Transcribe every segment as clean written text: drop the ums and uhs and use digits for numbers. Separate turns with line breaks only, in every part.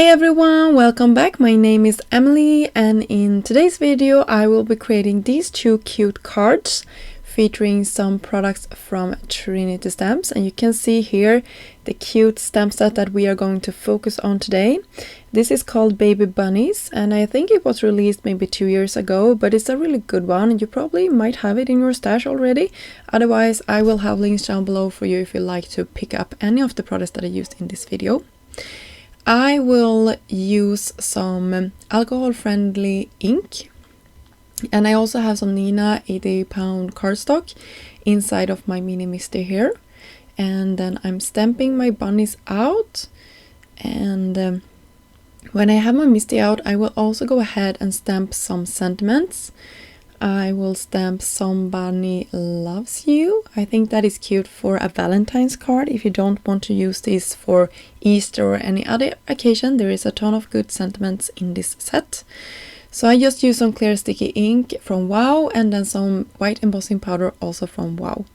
everyone, welcome back. My name is Emelie, and in today's video I will be creating these two cute cards featuring some products from Trinity stamps, and you can see here the cute stamp set that we are going to focus on today. This is called Baby Bunnies, and I think it was released maybe 2 years ago, but it's a really good one and you probably might have it in your stash already. Otherwise, I will have links down below for you if you like to pick up any of the products that I used in this video. I will use some alcohol-friendly ink, and I also have some Nina 80-pound cardstock inside of my mini mister here. And then I'm stamping my bunnies out, and when I have my misty out, I will also go ahead and stamp some sentiments. I will stamp Somebody Loves You. I think that is cute for a Valentine's card. If you don't want to use this for Easter or any other occasion, there is a ton of good sentiments in this set. So I just use some clear sticky ink from Wow, and then some white embossing powder also from Wow.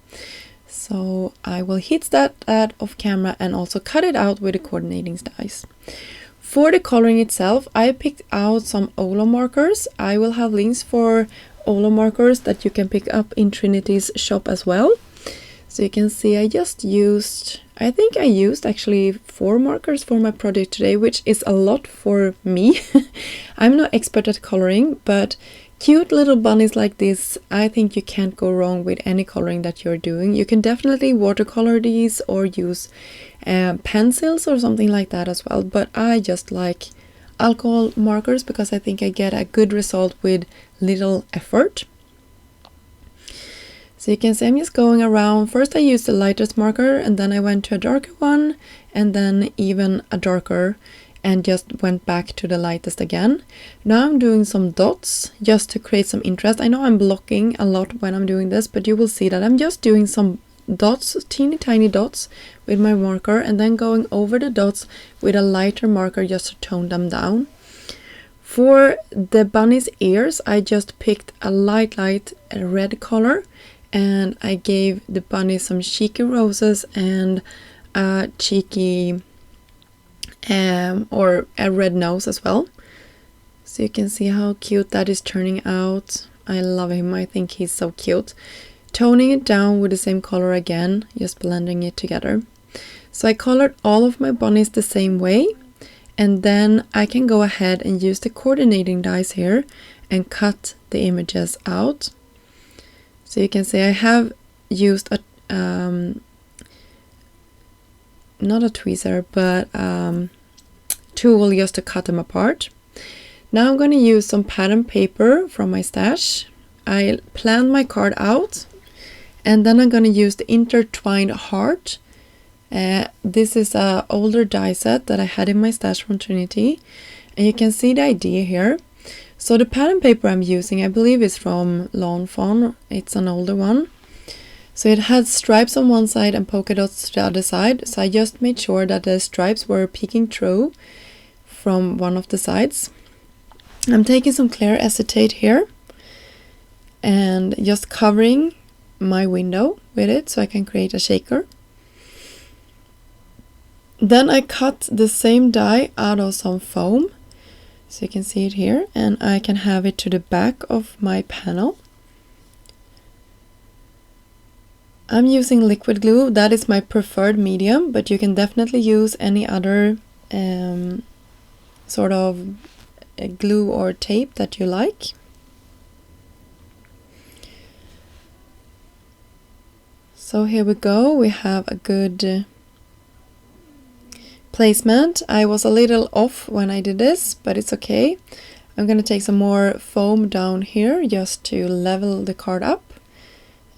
So I will hit that off camera and also cut it out with the coordinating dies. For the coloring itself, I picked out some Olo markers. I will have links for Olo markers that you can pick up in Trinity's shop as well. So you can see I think I used actually 4 markers for my project today, which is a lot for me. I'm no expert at coloring, but cute little bunnies like this, I think you can't go wrong with any coloring that you're doing. You can definitely watercolor these or use pencils or something like that as well, but I just like alcohol markers because I think I get a good result with little effort. So you can see I'm just going around. First I used the lightest marker, and then I went to a darker one, and then even a darker, and just went back to the lightest again. Now I'm doing some dots just to create some interest. I know I'm blocking a lot when I'm doing this, but you will see that I'm just doing some dots, teeny tiny dots with my marker, and then going over the dots with a lighter marker just to tone them down. For the bunny's ears, I just picked a light red color, and I gave the bunny some cheeky roses and a cheeky or a red nose as well. So you can see how cute that is turning out. I love him. I think he's so cute. Toning it down with the same color again, just blending it together. So I colored all of my bunnies the same way, and then I can go ahead and use the coordinating dies here and cut the images out. So you can see I have used a not a tweezer, but tool just to cut them apart. Now I'm going to use some pattern paper from my stash. I planned my card out, and then I'm going to use the intertwined heart. This is an older die set that I had in my stash from Trinity, and you can see the idea here. So the pattern paper I'm using, I believe, is from Lawn Fawn. It's an older one. So it had stripes on one side and polka dots to the other side. So I just made sure that the stripes were peeking through from one of the sides. I'm taking some clear acetate here and just covering my window with it so I can create a shaker. Then I cut the same die out of some foam, so you can see it here, and I can have it to the back of my panel. I'm using liquid glue. That is my preferred medium, but you can definitely use any other sort of glue or tape that you like. So here we go. We have a good placement. I was a little off when I did this, but it's okay. I'm going to take some more foam down here just to level the card up.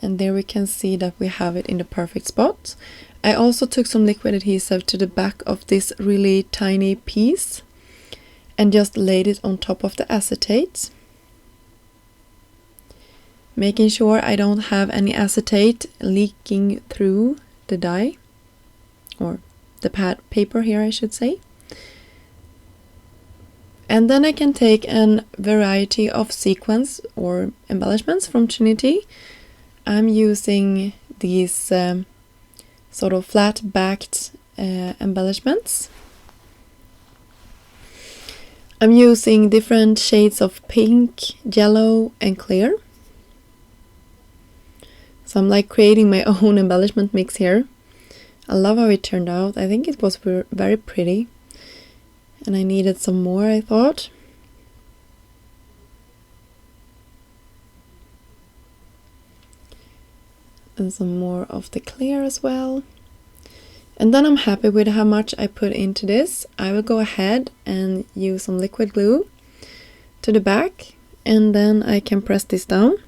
And there we can see that we have it in the perfect spot. I also took some liquid adhesive to the back of this really tiny piece and just laid it on top of the acetate, making sure I don't have any acetate leaking through the die, or the pad paper here I should say. And then I can take a variety of sequins or embellishments from Trinity. I'm using these sort of flat backed embellishments. I'm using different shades of pink, yellow and clear. So I'm like creating my own embellishment mix here. I love how it turned out. I think it was very pretty. And I needed some more, I thought. And some more of the clear as well. And then I'm happy with how much I put into this. I will go ahead and use some liquid glue to the back, and then I can press this down,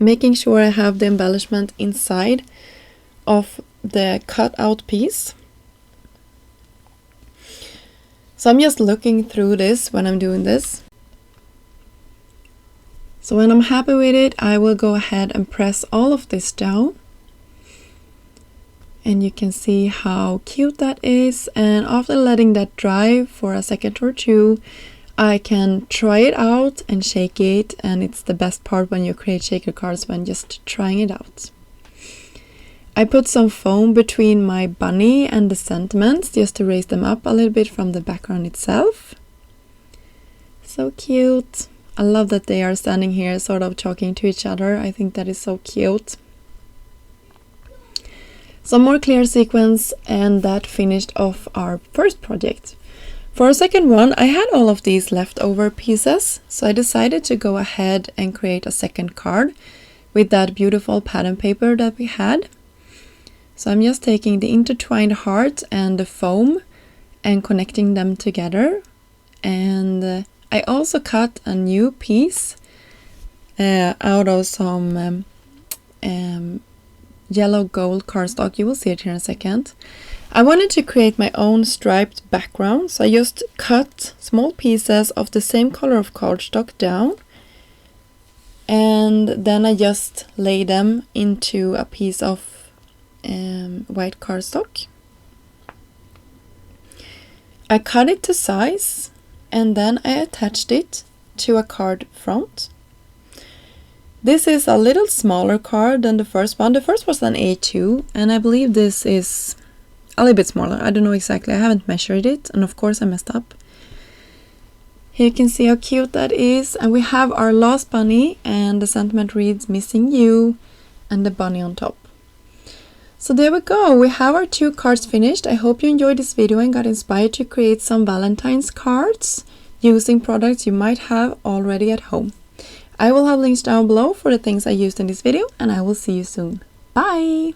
making sure I have the embellishment inside of the cut out piece. So I'm just looking through this when I'm doing this. So when I'm happy with it, I will go ahead and press all of this down. And you can see how cute that is. And after letting that dry for a second or two, I can try it out and shake it. And it's the best part when you create shaker cards, when just trying it out. I put some foam between my bunny and the sentiments just to raise them up a little bit from the background itself. So cute. I love that they are standing here sort of talking to each other. I think that is so cute. Some more clear sequins, and that finished off our first project. For our second one, I had all of these leftover pieces, so I decided to go ahead and create a second card with that beautiful pattern paper that we had. So I'm just taking the intertwined heart and the foam and connecting them together. And I also cut a new piece out of some yellow gold cardstock. You will see it here in a second. I wanted to create my own striped background, so I just cut small pieces of the same color of cardstock down, and then I just lay them into a piece of white cardstock. I cut it to size, and then I attached it to a card front. This is a little smaller card than the first one. The first was an A2, and I believe this is a little bit smaller. I don't know exactly. I haven't measured it, and of course I messed up. Here you can see how cute that is. And we have our last bunny, and the sentiment reads "Missing You," and the bunny on top. So there we go. We have our 2 cards finished. I hope you enjoyed this video and got inspired to create some Valentine's cards using products you might have already at home. I will have links down below for the things I used in this video, and I will see you soon. Bye!